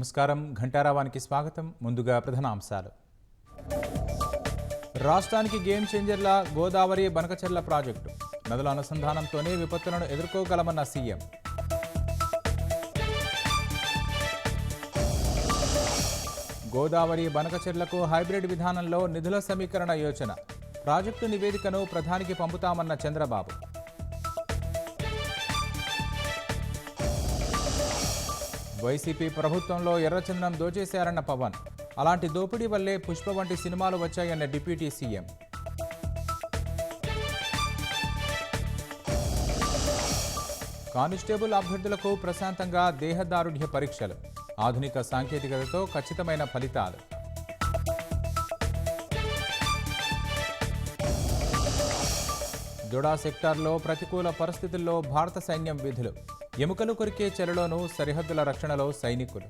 నమస్కారం. ఘంటారావానికి స్వాగతం. ముందుగా ప్రధానాంశాలు. రాష్ట్రానికి గేమ్ చేంజర్ల గోదావరి బనకచెర్ల ప్రాజెక్టు. నదుల అనుసంధానంతోనే విపత్తులను ఎదుర్కోగలమన్న సీఎం. గోదావరి బనకచెర్లకు హైబ్రిడ్ విధానంలో నిధుల సమీకరణ యోచన. ప్రాజెక్టు నివేదికను ప్రధానికి పంపుతామన్న చంద్రబాబు. వైసీపీ ప్రభుత్వంలో ఎర్రచందనం దోచేశారన్న పవన్. అలాంటి దోపిడీ వల్లే పుష్ప వంటి సినిమాలు వచ్చాయన్న డిప్యూటీ సీఎం. కానిస్టేబుల్ అభ్యర్థులకు ప్రశాంతంగా దేహదారుఢ్య పరీక్షలు. ఆధునిక సాంకేతికతతో ఖచ్చితమైన ఫలితాలు. దొడా సెక్టార్లో ప్రతికూల పరిస్థితుల్లో భారత సైన్యం విధులు. ఎముకలు కొరికే చెరలోనూ సరిహద్దుల రక్షణలో సైనికులు.